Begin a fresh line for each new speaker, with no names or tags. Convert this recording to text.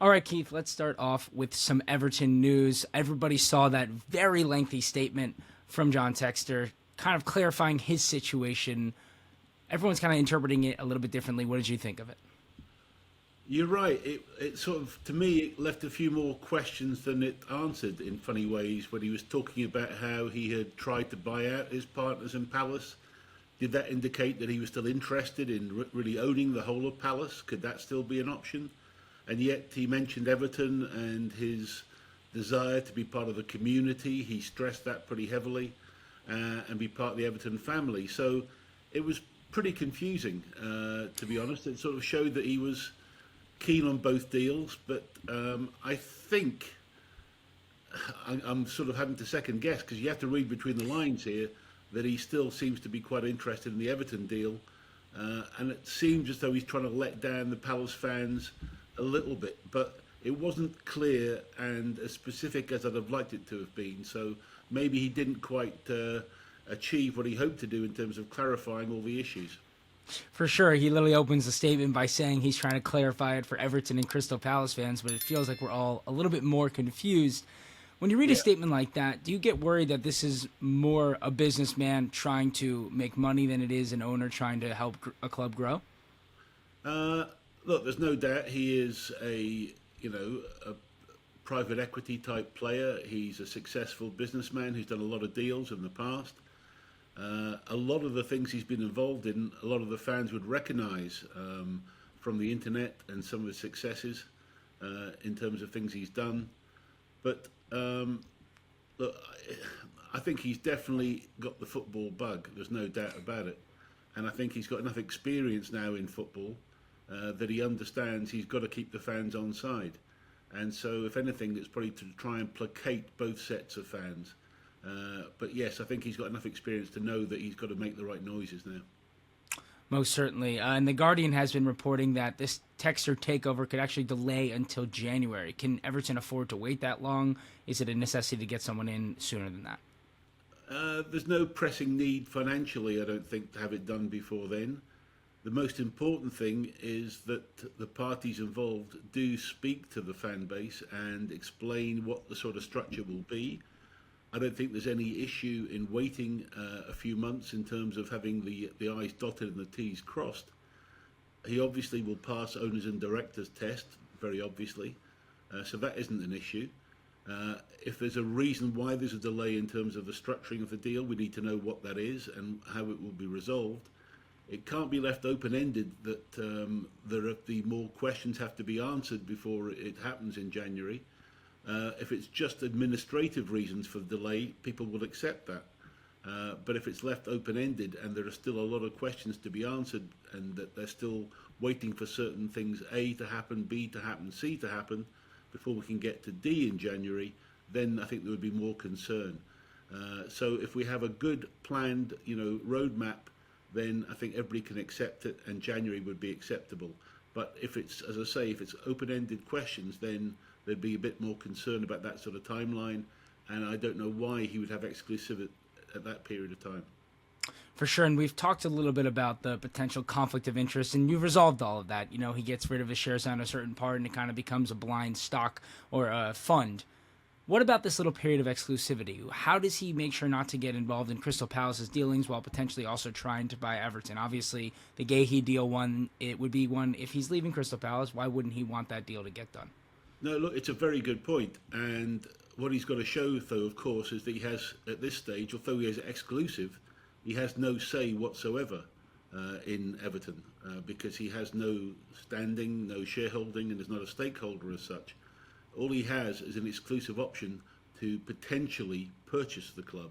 All right, Keith, let's start off with some Everton news. Everybody saw that very lengthy statement from John Textor, kind of clarifying his situation. Everyone's kind of interpreting it a little bit differently. What did you think of it?
You're right. It sort of, to me, it left a few more questions than it answered in funny ways when he was talking about how he had tried to buy out his partners in Palace. Did that indicate that he was still interested in really owning the whole of Palace? Could that still be an option? And yet he mentioned Everton and his desire to be part of the community. He stressed that pretty heavily and be part of the Everton family. So it was pretty confusing, to be honest. It sort of showed that he was keen on both deals, but I think I'm sort of having to second guess because you have to read between the lines here that he still seems to be quite interested in the Everton deal, and it seems as though he's trying to let down the Palace fans a little bit, but it wasn't clear and as specific as I'd have liked it to have been. So maybe he didn't quite achieve what he hoped to do in terms of clarifying all the issues.
For sure, he literally opens the statement by saying he's trying to clarify it for Everton and Crystal Palace fans, but it feels like we're all a little bit more confused. When you read a
Yeah.
statement like that, do you get worried that this is more a businessman trying to make money than it is an owner trying to help a club grow?
Uh, Look, there's no doubt he is a private equity type player. He's a successful businessman who's done a lot of deals in the past. A lot of the things he's been involved in, a lot of the fans would recognise from the internet and some of his successes in terms of things he's done. But look, I think he's definitely got the football bug. There's no doubt about it. And I think he's got enough experience now in football that he understands he's got to keep the fans on side. And so, if anything, it's probably to try and placate both sets of fans. But yes, I think he's got enough experience to know that he's got to make the right noises now.
Most certainly. And The Guardian has been reporting that this Texter takeover could actually delay until January. Can Everton afford to wait that long? Is it a necessity to get someone in sooner than that?
There's no pressing need financially, I don't think, to have it done before then. The most important thing is that the parties involved do speak to the fan base and explain what the sort of structure will be. I don't think there's any issue in waiting a few months in terms of having the I's dotted and the T's crossed. He obviously will pass owners and directors test, very obviously, so that isn't an issue. If there's a reason why there's a delay in terms of the structuring of the deal, we need to know what that is and how it will be resolved. It can't be left open-ended that the more questions have to be answered before it happens in January. If it's just administrative reasons for the delay, people will accept that. But if it's left open-ended and there are still a lot of questions to be answered and that they're still waiting for certain things, A to happen, B to happen, C to happen, before we can get to D in January, then I think there would be more concern. So if we have a good planned, roadmap, then I think everybody can accept it and January would be acceptable. But if it's, as I say, if it's open-ended questions, then there'd be a bit more concern about that sort of timeline. And I don't know why he would have exclusivity at that period of time.
For sure, and we've talked a little bit about the potential conflict of interest, and you've resolved all of that. He gets rid of his shares on a certain part, and it kind of becomes a blind stock or a fund. What about this little period of exclusivity? How does he make sure not to get involved in Crystal Palace's dealings while potentially also trying to buy Everton? Obviously, the Gahey deal it would be one, if he's leaving Crystal Palace, why wouldn't he want that deal to get done?
No, look, it's a very good point. And what he's got to show, though, of course, is that he has, at this stage, although he is exclusive, he has no say whatsoever in Everton because he has no standing, no shareholding, and is not a stakeholder as such. All he has is an exclusive option to potentially purchase the club.